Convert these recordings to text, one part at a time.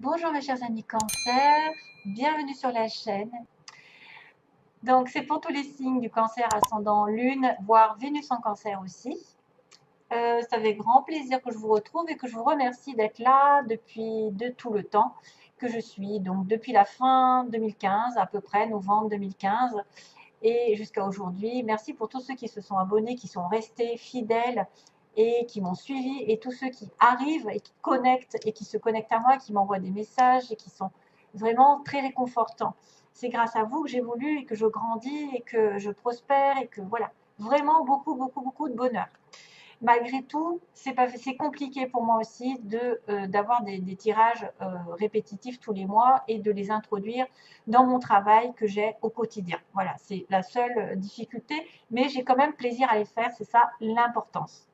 Bonjour mes chers amis cancer, bienvenue sur la chaîne. Donc c'est pour tous les signes du cancer ascendant lune, voire Vénus en cancer aussi. C'est avec grand plaisir que je vous retrouve et que je vous remercie d'être là depuis de tout le temps que je suis. Donc depuis la fin 2015, à peu près novembre 2015 et jusqu'à aujourd'hui. Merci pour tous ceux qui se sont abonnés, qui sont restés fidèles et qui m'ont suivi, et tous ceux qui arrivent et qui connectent et qui se connectent à moi, qui m'envoient des messages et qui sont vraiment très réconfortants. C'est grâce à vous que j'évolue et que je grandis et que je prospère et que voilà, vraiment beaucoup, beaucoup, beaucoup de bonheur. Malgré tout, c'est compliqué pour moi aussi d'avoir des tirages répétitifs tous les mois et de les introduire dans mon travail que j'ai au quotidien. Voilà, c'est la seule difficulté, mais j'ai quand même plaisir à les faire, c'est ça l'importance.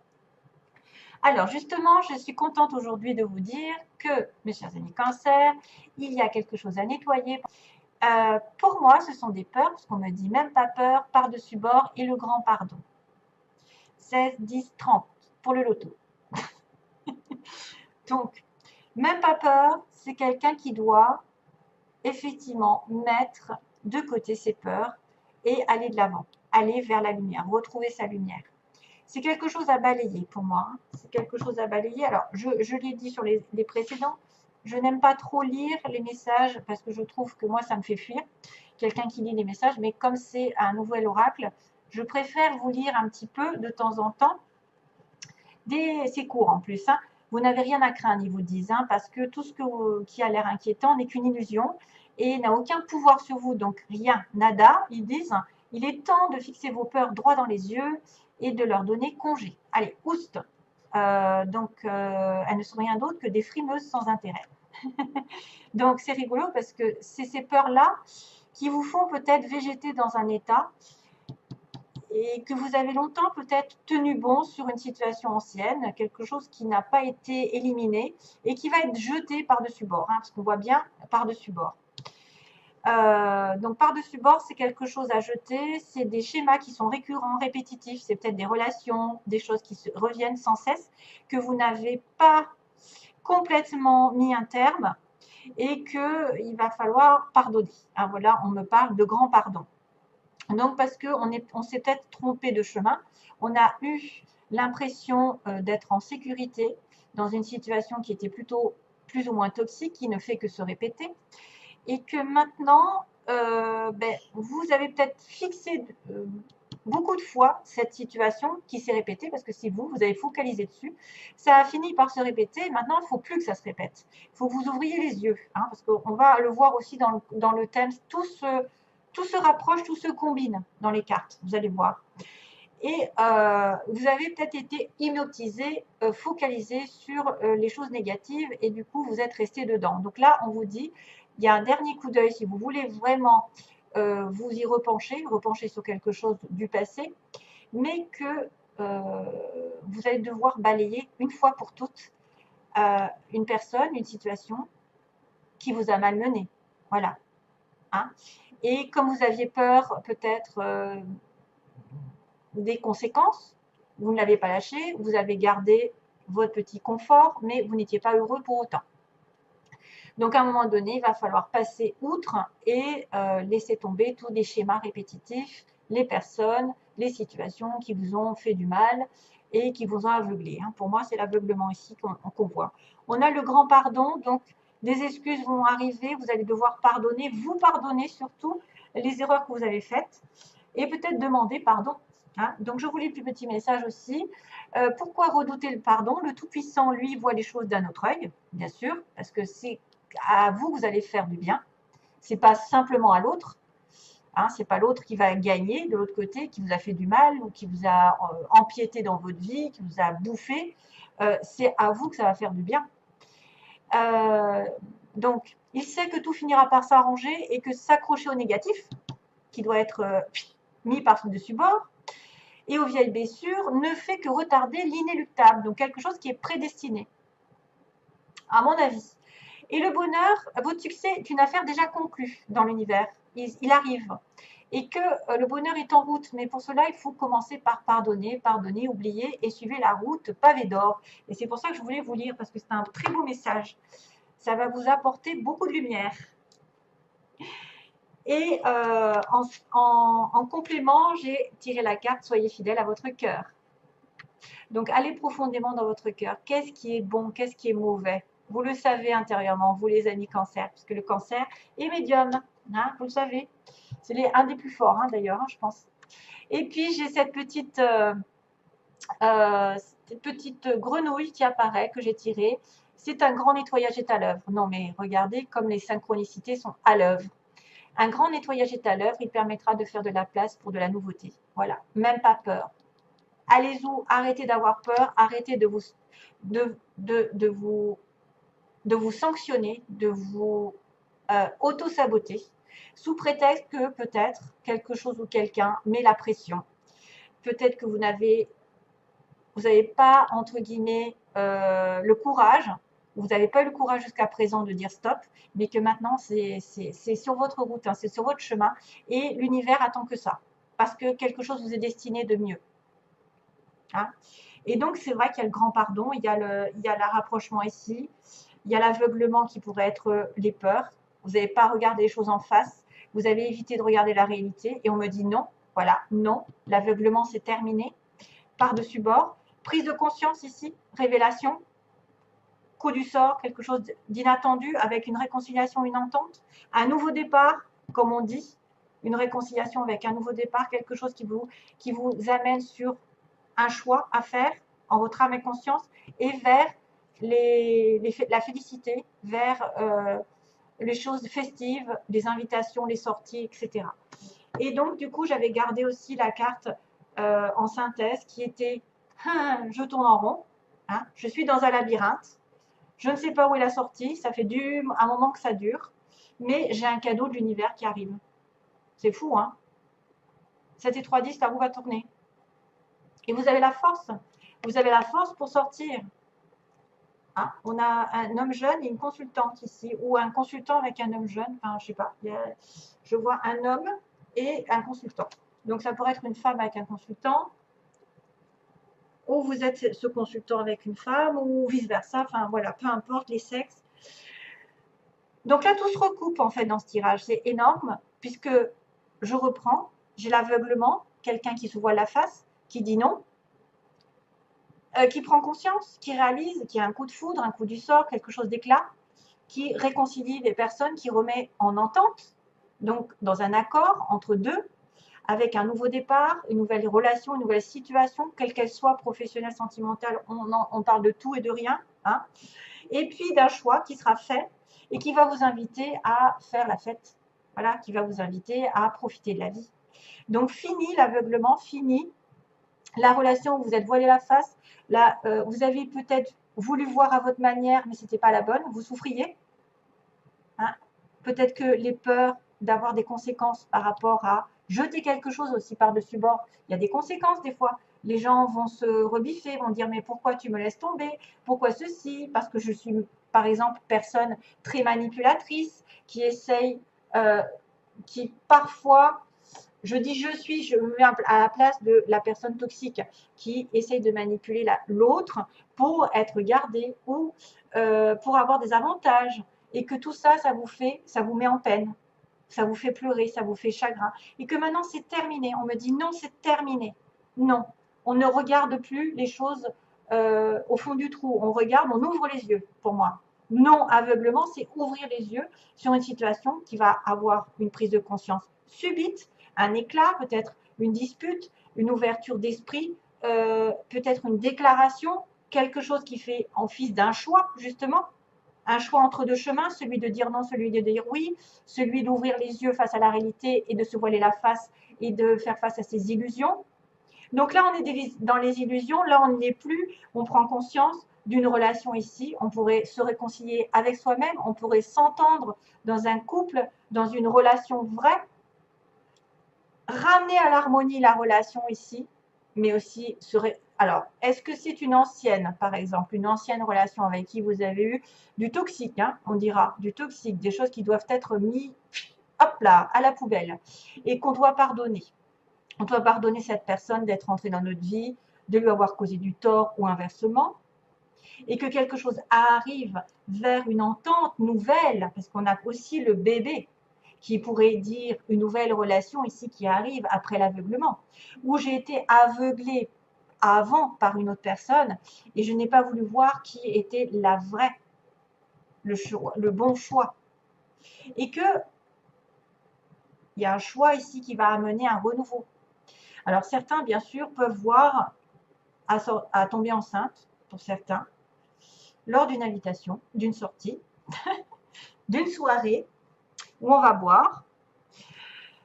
Alors justement, je suis contente aujourd'hui de vous dire que, mes chers amis cancer, il y a quelque chose à nettoyer. Pour moi, ce sont des peurs, parce qu'on me dit même pas peur, par-dessus bord et le grand pardon. 16, 10, 30 pour le loto. Donc, même pas peur, c'est quelqu'un qui doit effectivement mettre de côté ses peurs et aller de l'avant, aller vers la lumière, retrouver sa lumière. C'est quelque chose à balayer pour moi. C'est quelque chose à balayer. Alors, je l'ai dit sur les précédents, je n'aime pas trop lire les messages parce que je trouve que moi, ça me fait fuir. Quelqu'un qui lit les messages, mais comme c'est un nouvel oracle, je préfère vous lire un petit peu de temps en temps. C'est court en plus. Hein. Vous n'avez rien à craindre, ils vous disent, hein, parce que tout ce qui a l'air inquiétant n'est qu'une illusion et n'a aucun pouvoir sur vous. Donc rien, nada, ils disent, il est temps de fixer vos peurs droit dans les yeux et de leur donner congé. Allez, oust. Elles ne sont rien d'autre que des frimeuses sans intérêt. Donc c'est rigolo parce que c'est ces peurs-là qui vous font peut-être végéter dans un état et que vous avez longtemps peut-être tenu bon sur une situation ancienne, quelque chose qui n'a pas été éliminé et qui va être jeté par-dessus bord, hein, parce qu'on voit bien par-dessus bord. Donc par-dessus bord, c'est quelque chose à jeter, c'est des schémas qui sont récurrents, répétitifs, c'est peut-être des relations, des choses qui reviennent sans cesse, que vous n'avez pas complètement mis un terme et qu'il va falloir pardonner. Hein, voilà, on me parle de grand pardon. Donc parce qu'on s'est peut-être trompé de chemin, on a eu l'impression d'être en sécurité dans une situation qui était plutôt plus ou moins toxique, qui ne fait que se répéter, et que maintenant, vous avez peut-être fixé beaucoup de fois cette situation qui s'est répétée, parce que c'est vous avez focalisé dessus, ça a fini par se répéter, maintenant il ne faut plus que ça se répète, il faut que vous ouvriez les yeux, hein, parce qu'on va le voir aussi dans le thème, tout se rapproche, tout se combine dans les cartes, vous allez voir. Et vous avez peut-être été hypnotisé, focalisé sur les choses négatives et du coup vous êtes resté dedans. Donc là, on vous dit, il y a un dernier coup d'œil si vous voulez vraiment vous y repencher sur quelque chose du passé, mais que vous allez devoir balayer une fois pour toutes une personne, une situation qui vous a malmené. Voilà. Hein. Et comme vous aviez peur peut-être des conséquences, vous ne l'avez pas lâché, vous avez gardé votre petit confort, mais vous n'étiez pas heureux pour autant. Donc à un moment donné, il va falloir passer outre et laisser tomber tous les schémas répétitifs, les personnes, les situations qui vous ont fait du mal et qui vous ont aveuglé. Hein. Pour moi, c'est l'aveuglement ici qu'on voit. On a le grand pardon, donc des excuses vont arriver, vous allez devoir pardonner, vous pardonner surtout les erreurs que vous avez faites et peut-être demander pardon. Hein. Donc je vous lis le plus petit message aussi. Pourquoi redouter le pardon? Le Tout-Puissant, lui, voit les choses d'un autre œil, bien sûr, parce que c'est à vous que vous allez faire du bien. C'est pas simplement à l'autre. Hein, c'est pas l'autre qui va gagner de l'autre côté, qui vous a fait du mal ou qui vous a empiété dans votre vie, qui vous a bouffé. C'est à vous que ça va faire du bien. Donc, il sait que tout finira par s'arranger et que s'accrocher au négatif, qui doit être mis par-dessus bord, et aux vieilles blessures, ne fait que retarder l'inéluctable, donc quelque chose qui est prédestiné, à mon avis. Et le bonheur, votre succès est une affaire déjà conclue dans l'univers. Il arrive. Et que le bonheur est en route. Mais pour cela, il faut commencer par pardonner, oublier et suivre la route pavé d'or. Et c'est pour ça que je voulais vous lire, parce que c'est un très beau message. Ça va vous apporter beaucoup de lumière. Et en complément, j'ai tiré la carte « Soyez fidèle à votre cœur ». Donc, allez profondément dans votre cœur. Qu'est-ce qui est bon? Qu'est-ce qui est mauvais? Vous le savez intérieurement, vous les amis cancer, puisque le cancer est médium. Hein, vous le savez. C'est un des plus forts, hein, d'ailleurs, hein, je pense. Et puis, j'ai cette petite grenouille qui apparaît, que j'ai tirée. C'est un grand nettoyage est à l'œuvre. Non, mais regardez comme les synchronicités sont à l'œuvre. Un grand nettoyage est à l'œuvre. Il permettra de faire de la place pour de la nouveauté. Voilà, même pas peur. Allez-y, arrêtez d'avoir peur, arrêtez de vous sanctionner, de vous auto-saboter, sous prétexte que peut-être quelque chose ou quelqu'un met la pression. Peut-être que vous n'avez pas, entre guillemets, le courage, vous n'avez pas eu le courage jusqu'à présent de dire stop, mais que maintenant c'est sur votre route, hein, c'est sur votre chemin, et l'univers attend que ça, parce que quelque chose vous est destiné de mieux. Hein. Et donc, c'est vrai qu'il y a le grand pardon, il y a le rapprochement ici, il y a l'aveuglement qui pourrait être les peurs. Vous n'avez pas regardé les choses en face, vous avez évité de regarder la réalité, et on me dit non, voilà, non, l'aveuglement c'est terminé, par-dessus bord. Prise de conscience ici, révélation, coup du sort, quelque chose d'inattendu avec une réconciliation, une entente, un nouveau départ, comme on dit, une réconciliation avec un nouveau départ, quelque chose qui vous amène sur un choix à faire en votre âme et conscience et vers la félicité, vers les choses festives, les invitations, les sorties, etc. Et donc, du coup, j'avais gardé aussi la carte en synthèse qui était je tourne en rond, hein, je suis dans un labyrinthe, je ne sais pas où est la sortie, ça fait un moment que ça dure, mais j'ai un cadeau de l'univers qui arrive. C'est fou, hein? 7 et 3, 10, la roue va tourner. Et vous avez la force. Vous avez la force pour sortir. Hein, on a un homme jeune et une consultante ici, ou un consultant avec un homme jeune, enfin, je sais pas. Je vois un homme et un consultant. Donc, ça pourrait être une femme avec un consultant, ou vous êtes ce consultant avec une femme, ou vice-versa. Enfin, voilà, peu importe les sexes. Donc là, tout se recoupe, en fait, dans ce tirage. C'est énorme, puisque je reprends, j'ai l'aveuglement, quelqu'un qui se voit la face, qui dit non, qui prend conscience, qui réalise, qui a un coup de foudre, un coup du sort, quelque chose d'éclat, qui réconcilie les personnes, qui remet en entente, donc dans un accord entre deux, avec un nouveau départ, une nouvelle relation, une nouvelle situation, quelle qu'elle soit, professionnelle, sentimentale, on parle de tout et de rien, hein, et puis d'un choix qui sera fait et qui va vous inviter à faire la fête, voilà, qui va vous inviter à profiter de la vie. Donc fini l'aveuglement, fini la relation où vous êtes voilé la face, là, vous avez peut-être voulu voir à votre manière, mais ce n'était pas la bonne, vous souffriez. Hein. Peut-être que les peurs d'avoir des conséquences par rapport à jeter quelque chose aussi par-dessus bord, il y a des conséquences des fois. Les gens vont se rebiffer, vont dire mais pourquoi tu me laisses tomber? Pourquoi ceci? Parce que je suis, par exemple, personne très manipulatrice, qui essaye, qui parfois je dis je me mets à la place de la personne toxique qui essaye de manipuler l'autre pour être gardé ou pour avoir des avantages. Et que tout ça, ça vous met en peine. Ça vous fait pleurer, ça vous fait chagrin. Et que maintenant, c'est terminé. On me dit non, c'est terminé. Non, on ne regarde plus les choses au fond du trou. On regarde, on ouvre les yeux, pour moi. Non, aveuglement, c'est ouvrir les yeux sur une situation qui va avoir une prise de conscience subite, un éclat, peut-être une dispute, une ouverture d'esprit, peut-être une déclaration, quelque chose qui fait en fils d'un choix, justement, un choix entre deux chemins, celui de dire non, celui de dire oui, celui d'ouvrir les yeux face à la réalité et de se voiler la face et de faire face à ses illusions. Donc là, on est dans les illusions, là, on n'y est plus, on prend conscience d'une relation ici, on pourrait se réconcilier avec soi-même, on pourrait s'entendre dans un couple, dans une relation vraie, ramener à l'harmonie la relation ici, mais aussi alors, est-ce que c'est une ancienne, par exemple, une ancienne relation avec qui vous avez eu du toxique, hein, on dira, du toxique, des choses qui doivent être mises, hop là, à la poubelle, et qu'on doit pardonner. On doit pardonner cette personne d'être entrée dans notre vie, de lui avoir causé du tort ou inversement. et que quelque chose arrive vers une entente nouvelle, parce qu'on a aussi le bébé qui pourrait dire une nouvelle relation ici qui arrive après l'aveuglement, où j'ai été aveuglée avant par une autre personne et je n'ai pas voulu voir qui était la vraie, le bon choix. Et que il y a un choix ici qui va amener un renouveau. Alors certains, bien sûr, peuvent voir à tomber enceinte, pour certains, lors d'une invitation, d'une sortie, d'une soirée où on va boire.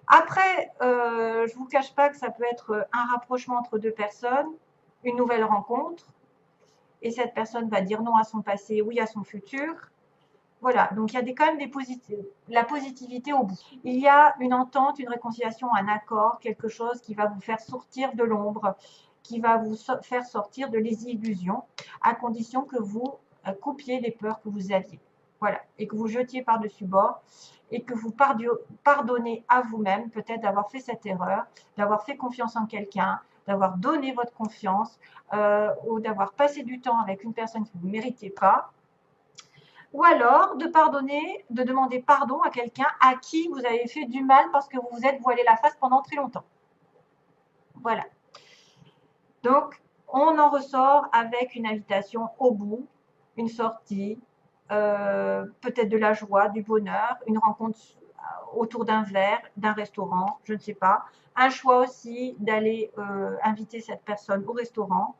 Après, je ne vous cache pas que ça peut être un rapprochement entre deux personnes, une nouvelle rencontre, et cette personne va dire non à son passé, oui à son futur. Voilà, donc il y a quand même la positivité au bout. Il y a une entente, une réconciliation, un accord, quelque chose qui va vous faire sortir de l'ombre, qui va vous faire sortir de les illusions, à condition que vous coupiez les peurs que vous aviez. Voilà, et que vous jetiez par-dessus bord, et que vous pardonnez à vous-même, peut-être d'avoir fait cette erreur, d'avoir fait confiance en quelqu'un, d'avoir donné votre confiance, ou d'avoir passé du temps avec une personne que vous ne méritez pas, ou alors de pardonner, de demander pardon à quelqu'un à qui vous avez fait du mal parce que vous vous êtes voilé la face pendant très longtemps. Voilà. Donc, on en ressort avec une invitation au bout, une sortie, peut-être de la joie, du bonheur, une rencontre autour d'un verre, d'un restaurant, je ne sais pas. Un choix aussi d'aller inviter cette personne au restaurant.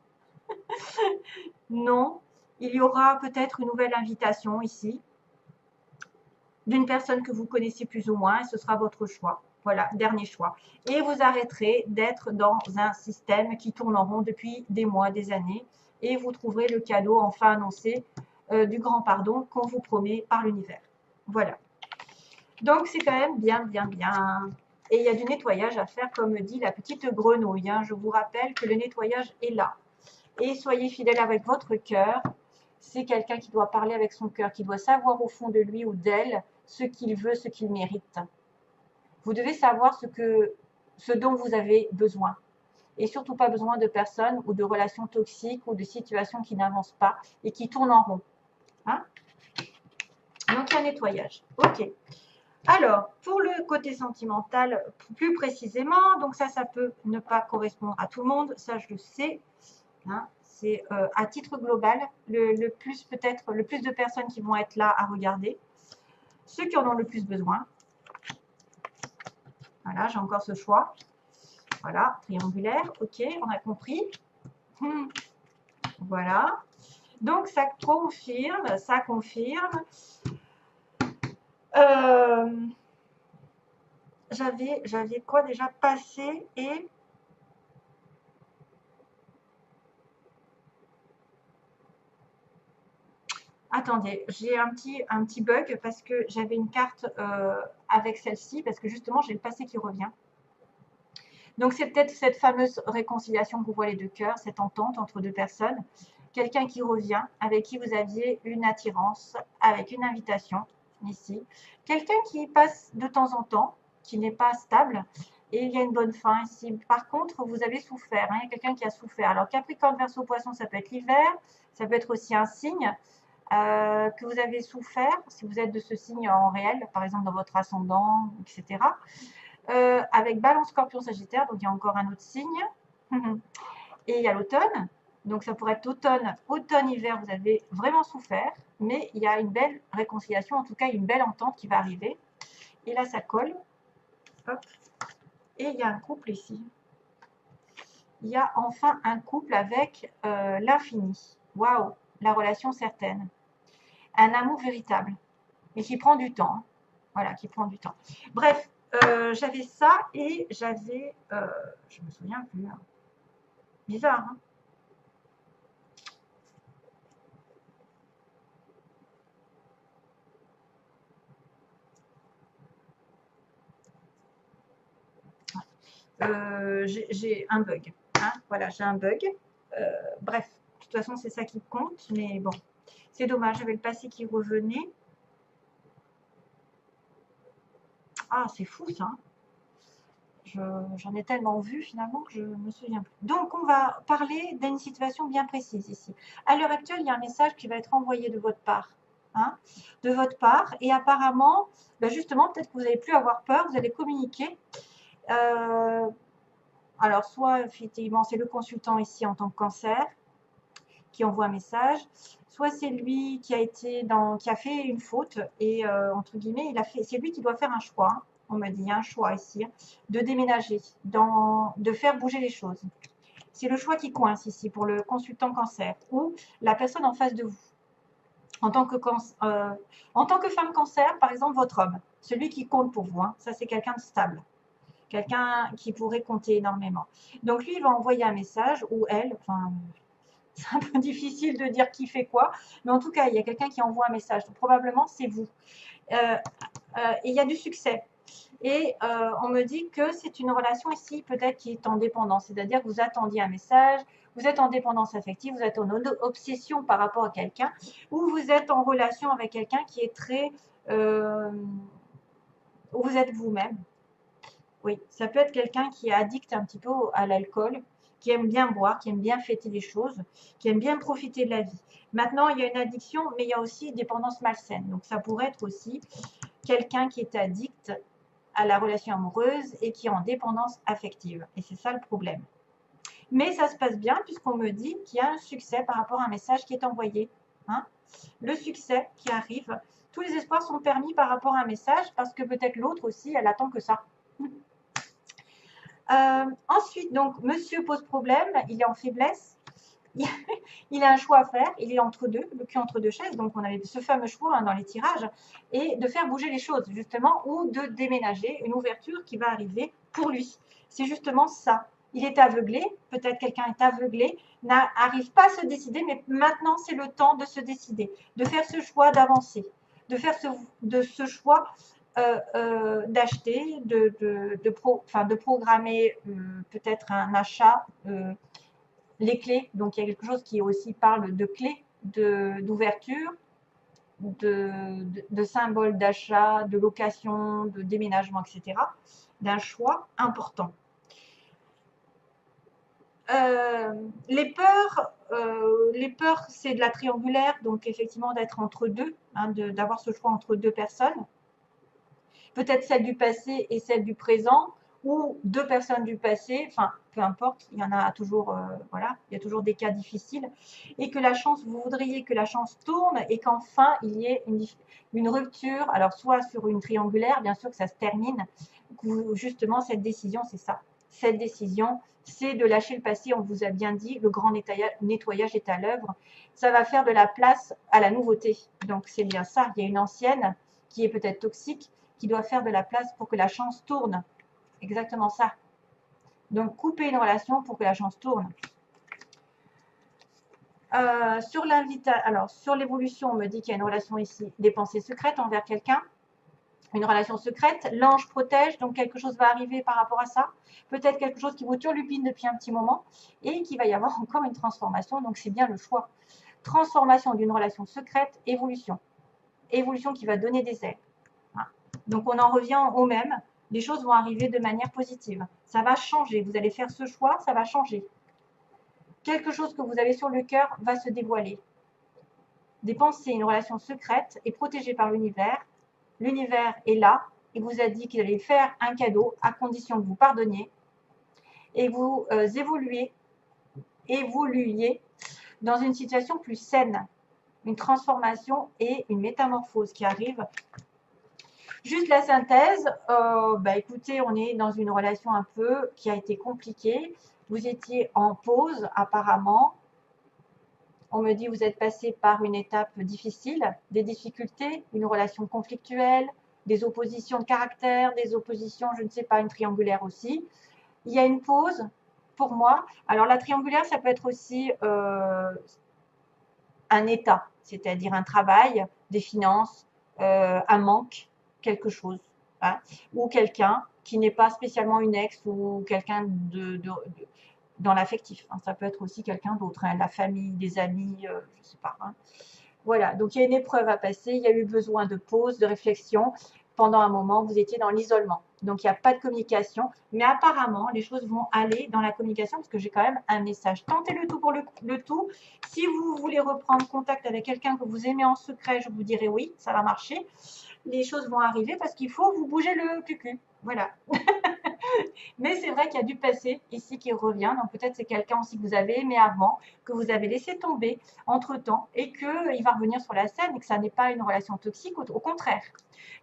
Non, il y aura peut-être une nouvelle invitation ici, d'une personne que vous connaissez plus ou moins, et ce sera votre choix. Voilà, dernier choix. Et vous arrêterez d'être dans un système qui tourne en rond depuis des mois, des années, et vous trouverez le cadeau enfin annoncé du grand pardon qu'on vous promet par l'univers. Voilà. Donc, c'est quand même bien, bien, bien. Et il y a du nettoyage à faire, comme dit la petite grenouille. Je vous rappelle que le nettoyage est là. Et soyez fidèle avec votre cœur. C'est quelqu'un qui doit parler avec son cœur, qui doit savoir au fond de lui ou d'elle ce qu'il veut, ce qu'il mérite. Vous devez savoir ce dont vous avez besoin. Et surtout pas besoin de personnes ou de relations toxiques ou de situations qui n'avancent pas et qui tournent en rond. Hein? Donc, il y a un nettoyage. OK. Alors, pour le côté sentimental, plus précisément, donc ça peut ne pas correspondre à tout le monde, ça je le sais. Hein? C'est à titre global, le plus de personnes qui vont être là à regarder, ceux qui en ont le plus besoin. Voilà, j'ai encore ce choix. Voilà, triangulaire, ok, on a compris. Voilà. Donc, ça confirme. J'avais quoi déjà passé et... Attendez, j'ai un petit bug parce que j'avais une carte avec celle-ci, parce que justement, j'ai le passé qui revient. Donc, c'est peut-être cette fameuse réconciliation que vous voyez de cœur, cette entente entre deux personnes. Quelqu'un qui revient, avec qui vous aviez une attirance, avec une invitation, ici. Quelqu'un qui passe de temps en temps, qui n'est pas stable, et il y a une bonne fin ici. Par contre, vous avez souffert, il y a quelqu'un qui a souffert. Alors, Capricorne, Verseau, Poisson, ça peut être l'hiver, ça peut être aussi un signe que vous avez souffert, si vous êtes de ce signe en réel, par exemple dans votre ascendant, etc. Avec Balance, Scorpion, Sagittaire, donc il y a encore un autre signe. Et il y a l'automne, donc ça pourrait être automne-hiver, vous avez vraiment souffert, mais il y a une belle réconciliation, en tout cas une belle entente qui va arriver. Et là, ça colle. Hop. Et il y a un couple ici. Il y a enfin un couple avec l'infini. Waouh, la relation certaine. Un amour véritable, mais qui prend du temps. Voilà, qui prend du temps. Bref, j'avais ça et j'avais... je me souviens plus. Hein. Bizarre, hein? J'ai un bug. Hein, voilà, j'ai un bug. Bref, de toute façon, c'est ça qui compte, mais bon, c'est dommage, j'avais le passé qui revenait. Ah, c'est fou ça. J'en ai tellement vu finalement que je me souviens plus. Donc, on va parler d'une situation bien précise ici. À l'heure actuelle, il y a un message qui va être envoyé de votre part. Hein, de votre part. Et apparemment, ben justement, peut-être que vous n'allez plus avoir peur, vous allez communiquer. Alors, soit effectivement, c'est le consultant ici en tant que cancer qui envoie un message, soit c'est lui qui a fait une faute et entre guillemets, c'est lui qui doit faire un choix. Hein. On me dit, il y a un choix ici, hein, de déménager, de faire bouger les choses. C'est le choix qui coince ici pour le consultant cancer ou la personne en face de vous. En tant que femme cancer, par exemple, votre homme, celui qui compte pour vous, hein, ça c'est quelqu'un de stable, quelqu'un qui pourrait compter énormément. Donc lui, il va envoyer un message, ou elle, enfin, c'est un peu difficile de dire qui fait quoi, mais en tout cas, il y a quelqu'un qui envoie un message, donc, probablement c'est vous. Et il y a du succès. Et on me dit que c'est une relation ici peut-être qui est en dépendance, c'est-à-dire que vous attendiez un message, vous êtes en dépendance affective, vous êtes en obsession par rapport à quelqu'un, ou vous êtes en relation avec quelqu'un qui est très... où vous êtes vous-même. Oui, ça peut être quelqu'un qui est addict un petit peu à l'alcool, qui aime bien boire, qui aime bien fêter les choses, qui aime bien profiter de la vie. Maintenant, il y a une addiction, mais il y a aussi une dépendance malsaine. Donc, ça pourrait être aussi quelqu'un qui est addict à la relation amoureuse et qui est en dépendance affective. Et c'est ça le problème. Mais ça se passe bien puisqu'on me dit qu'il y a un succès par rapport à un message qui est envoyé. Hein, le succès qui arrive. Tous les espoirs sont permis par rapport à un message parce que peut-être l'autre aussi, elle attend que ça. Ensuite, donc, monsieur pose problème, il est en faiblesse. Il a un choix à faire, il est entre deux, le cul entre deux chaises, donc on avait ce fameux choix hein, dans les tirages, et de faire bouger les choses, justement, ou de déménager, une ouverture qui va arriver pour lui. C'est justement ça. Il est aveuglé, peut-être quelqu'un est aveuglé, n'arrive pas à se décider, mais maintenant c'est le temps de se décider, de faire ce choix d'avancer, de faire ce choix d'acheter, de programmer peut-être un achat, les clés. Donc il y a quelque chose qui aussi parle de clés d'ouverture, de symboles d'achat, de location, de déménagement, etc. D'un choix important. Les peurs, c'est de la triangulaire, donc effectivement d'être entre deux, hein, d'avoir ce choix entre deux personnes. Peut-être celle du passé et celle du présent, ou deux personnes du passé, enfin, peu importe, il y en a toujours, voilà, il y a toujours des cas difficiles, et que la chance, vous voudriez que la chance tourne et qu'enfin il y ait une rupture, alors soit sur une triangulaire, bien sûr que ça se termine, justement cette décision, c'est ça. Cette décision, c'est de lâcher le passé, on vous a bien dit, le grand nettoyage est à l'œuvre, ça va faire de la place à la nouveauté, donc c'est bien ça, il y a une ancienne qui est peut-être toxique, qui doit faire de la place pour que la chance tourne. Exactement ça. Donc, couper une relation pour que la chance tourne. Sur l'évolution, on me dit qu'il y a une relation ici, des pensées secrètes envers quelqu'un. Une relation secrète. L'ange protège, donc quelque chose va arriver par rapport à ça. Peut-être quelque chose qui vous turlupine depuis un petit moment et qu'il va y avoir encore une transformation. Donc, c'est bien le choix. Transformation d'une relation secrète, évolution. Évolution qui va donner des ailes. Donc, on en revient au même. Les choses vont arriver de manière positive. Ça va changer. Vous allez faire ce choix, ça va changer. Quelque chose que vous avez sur le cœur va se dévoiler. Des pensées, une relation secrète est protégée par l'univers. L'univers est là et vous a dit qu'il allait faire un cadeau à condition que vous pardonniez et vous évoluiez dans une situation plus saine. Une transformation et une métamorphose qui arrive. Juste la synthèse, écoutez, on est dans une relation un peu qui a été compliquée. Vous étiez en pause apparemment. On me dit que vous êtes passé par une étape difficile, des difficultés, une relation conflictuelle, des oppositions de caractère, des oppositions, je ne sais pas, une triangulaire aussi. Il y a une pause pour moi. Alors la triangulaire, ça peut être aussi un état, c'est-à-dire un travail, des finances, un manque, quelque chose. Hein, ou quelqu'un qui n'est pas spécialement une ex ou quelqu'un dans l'affectif. Hein, ça peut être aussi quelqu'un d'autre, hein, la famille, des amis, je ne sais pas. Hein. Voilà, donc il y a une épreuve à passer, il y a eu besoin de pause, de réflexion. Pendant un moment, vous étiez dans l'isolement. Donc, il n'y a pas de communication. Mais apparemment, les choses vont aller dans la communication parce que j'ai quand même un message. Tentez le tout pour le tout. Si vous voulez reprendre contact avec quelqu'un que vous aimez en secret, je vous dirai oui, ça va marcher. Les choses vont arriver parce qu'il faut vous bouger le cul. Voilà. Mais c'est vrai qu'il y a du passé ici qui revient. Donc peut-être c'est quelqu'un aussi que vous avez aimé avant, que vous avez laissé tomber entre-temps et qu'il va revenir sur la scène et que ça n'est pas une relation toxique, au contraire.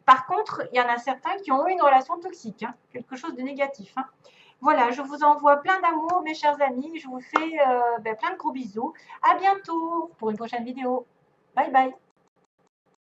Par contre, il y en a certains qui ont eu une relation toxique, hein, quelque chose de négatif. Hein. Voilà, je vous envoie plein d'amour, mes chers amis. Je vous fais plein de gros bisous. À bientôt pour une prochaine vidéo. Bye bye.